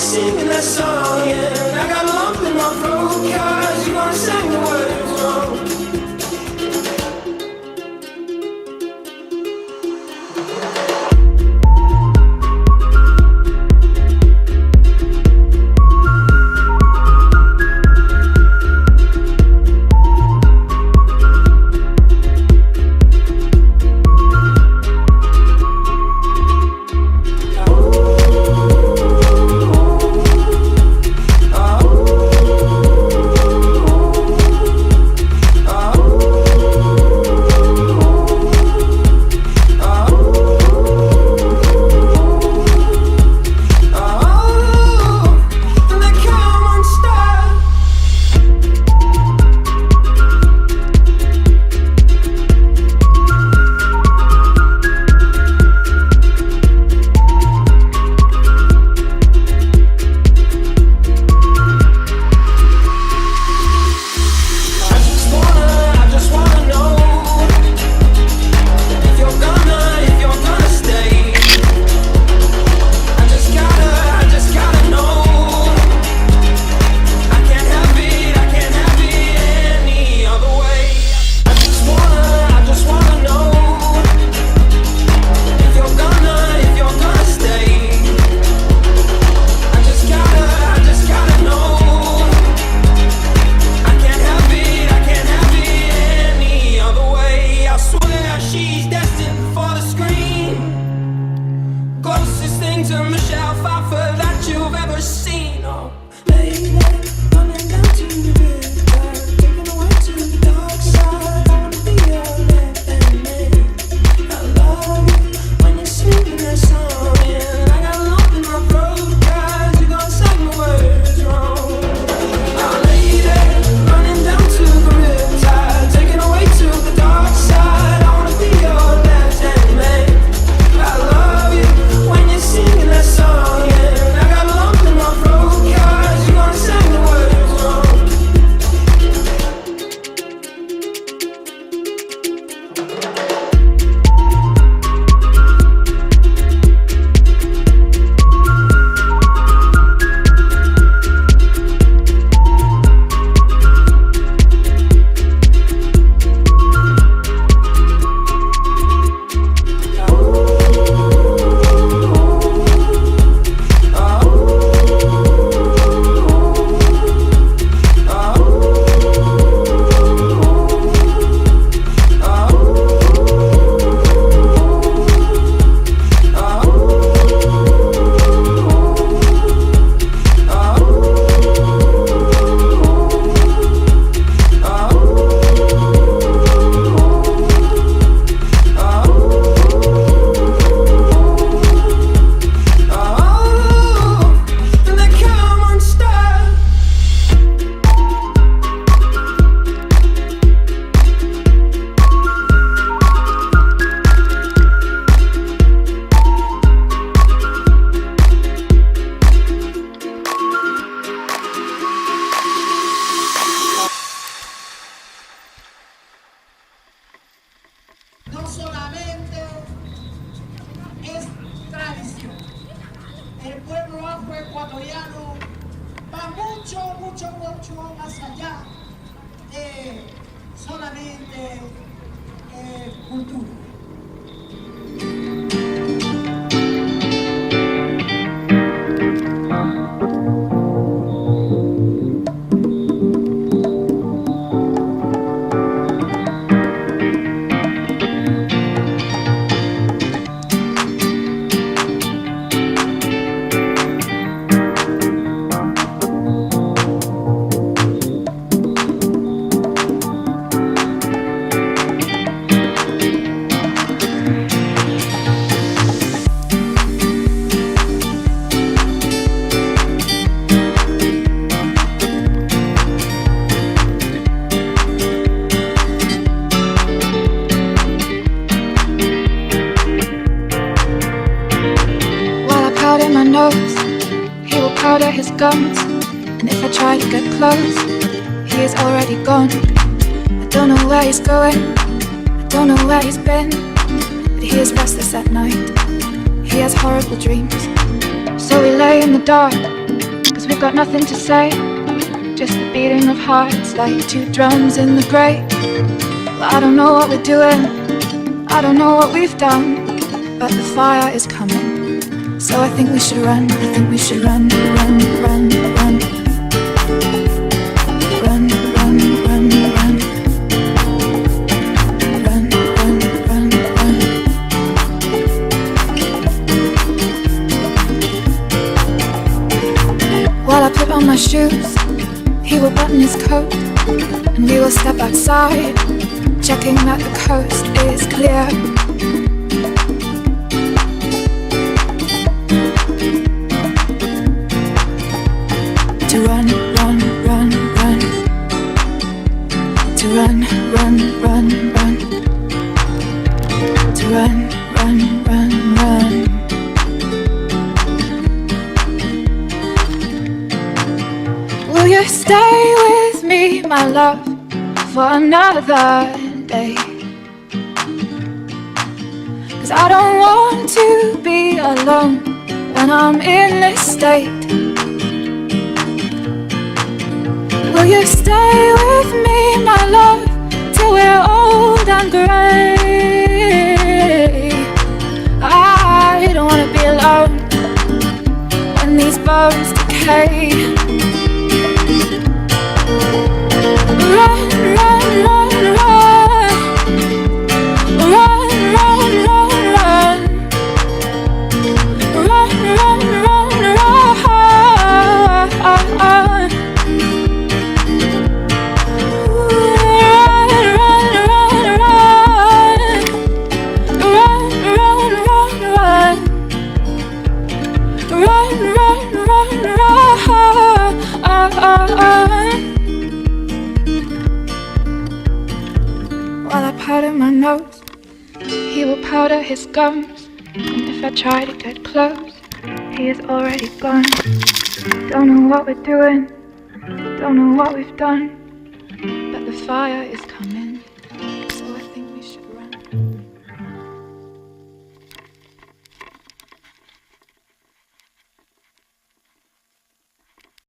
singing that song, yeah. I got a lump in my throat, 'cause you gonna sing the words wrong. ecuatoriano va mucho más allá de solamente cultura. My nose, he will powder his gums, and if I try to get close, he is already gone. I don't know where he's going, I don't know where he's been, but he is restless at night, he has horrible dreams. So we lay in the dark, We've got nothing to say, just the beating of hearts like two drums in the grave. Well, I don't know what we're doing, I don't know what we've done, but the fire is coming. So I think we should run, I think we should run, run, run, run. Run, run, run, run. Run, run, run, run. While I put on my shoes, he will button his coat, and we will step outside, checking that the coast is clear. To run, run, run, run. To run, run, run, run. To run, run, run, run. Will you stay with me, my love, for another day? 'Cause I don't want to be alone when I'm in this state. Will you stay with me, my love, till we're old and grey? I don't wanna be alone when these bones decay. Run, run, run, run. Run, run, run, run. Run, run, run, run. While I powder my nose, he will powder his gums, and if I try to get close, he is already gone. Don't know what we're doing, don't know what we've done, but the fire is coming.